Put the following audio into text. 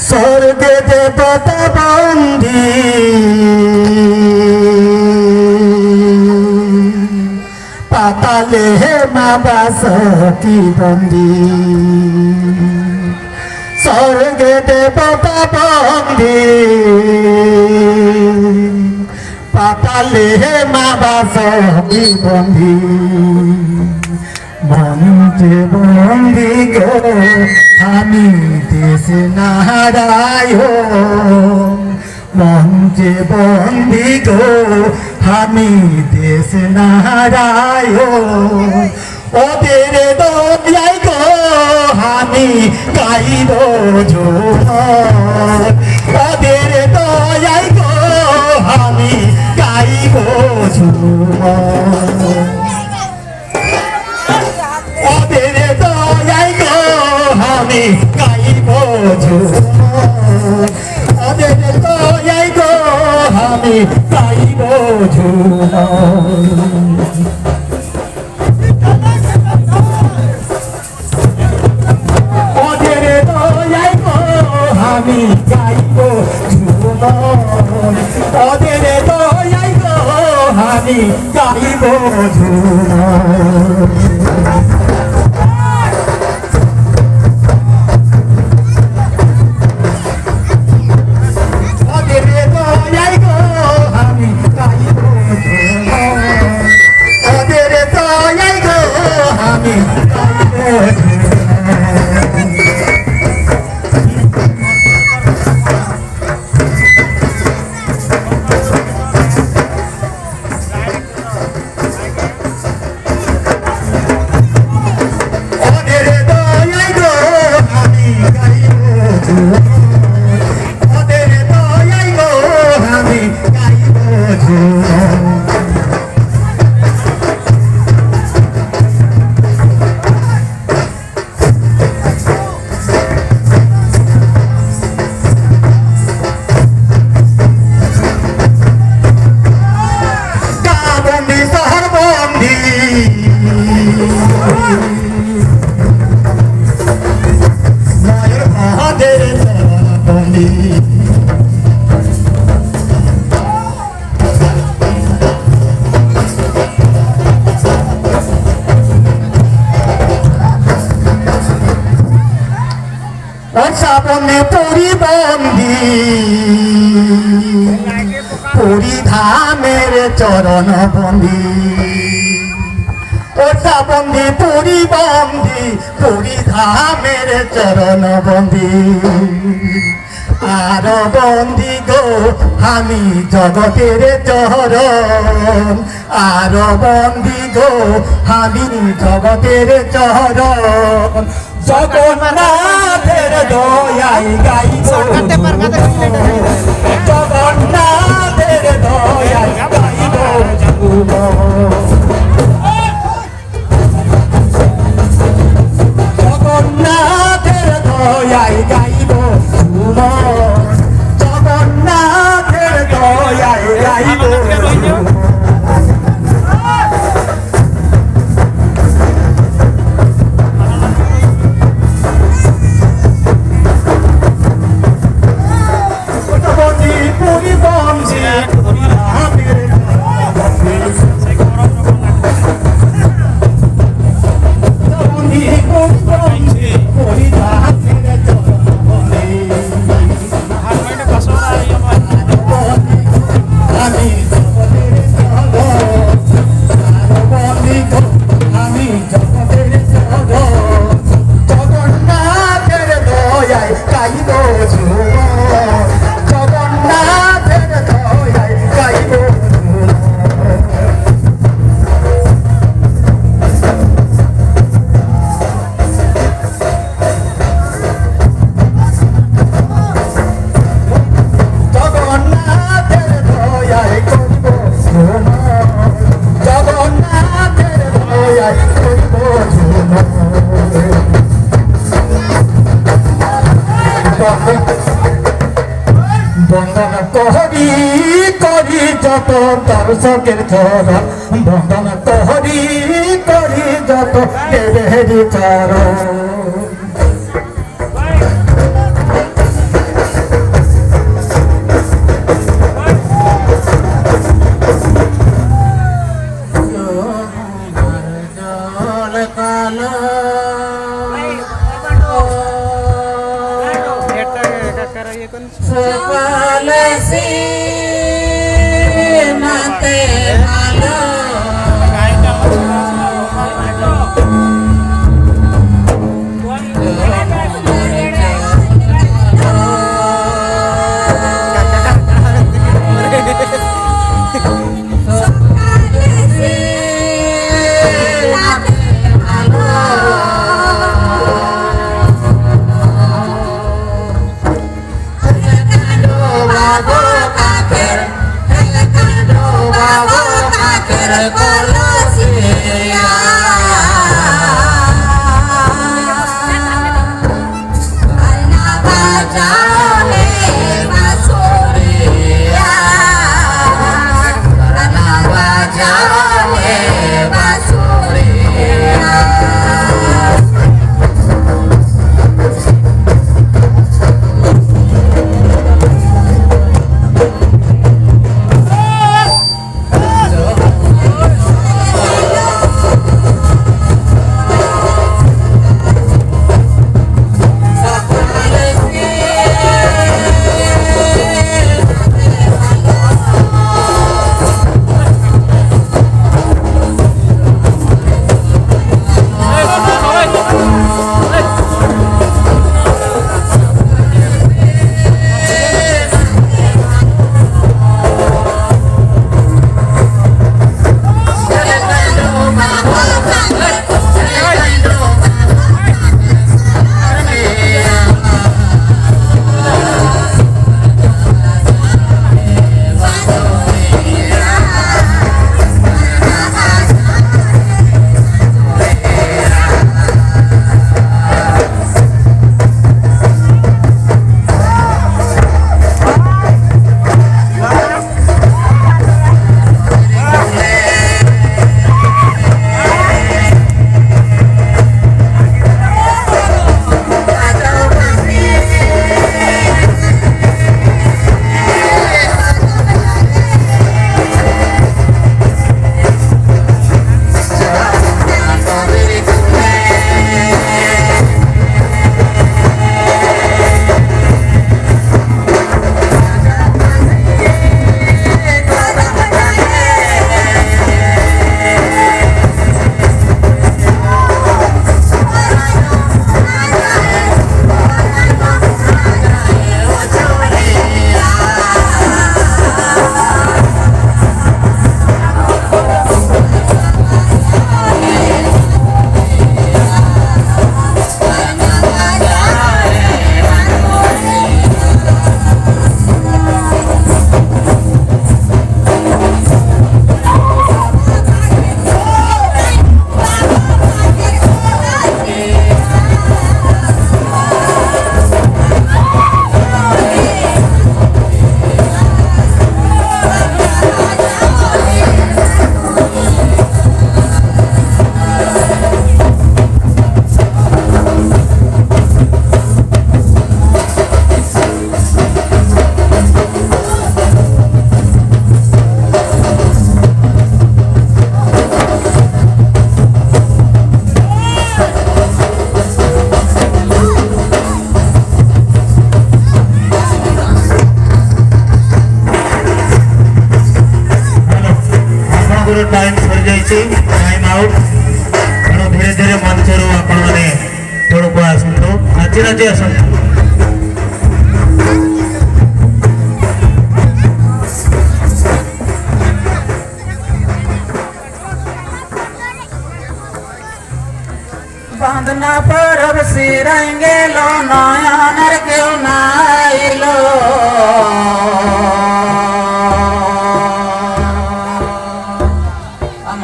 স্বর্গে দেবতা বন্দী পাতালে মা বাসকি বন্দী স্বর্গে দেবতা বন্দী পাতালে মা বাসকি বন্দী মন্ত্রে বন্দী গো আমি দেশ নারায়ণ মন্ত্রে বন্দী গো আমি দেশ নারায়ণ ওদের দয়ায় গো আমি গাইব ঝুমর ওদের দয়ায় গো আমি গাইব ঝুমর ওদের দয়ায় গো আমি গাইব ঝুমর ওদের দয়ায় গো আমি গাইব ঝুমর ওদের দয়ায় গো আমি গাইব ঝুমর ওদের দয়ায় গো আমি গাইব ঝুমর শ্রাবণে পরিবন্দী পরিধামের চরণ বন্দী ও শ্রাবণী পরিবন্দী পরিধামের চরণ বন্দী আর বন্দী গো আমি জগতের চরণ আর বন্দী গো আমি জগতের চরণ জগন্নাথের দয়ায় গাইব জগন্নাথের দয়ায় গাইব জগন্নাথের দয়ায় গাইব জগন্নাথের দয়ায় গাইব বন্দনা করি করি যত দর্শকের চরণ বন্দনা করি করি যত দেবের চরণ सकाल सी नाते आलो टाइम सर जाइए टाइम आउट तेणु धीरे धीरे मंचर आपण मैंने तौक आसतु नाची नाची आसतु बंदना पर अब सिरेंगे लो नया नर क्यों ना लो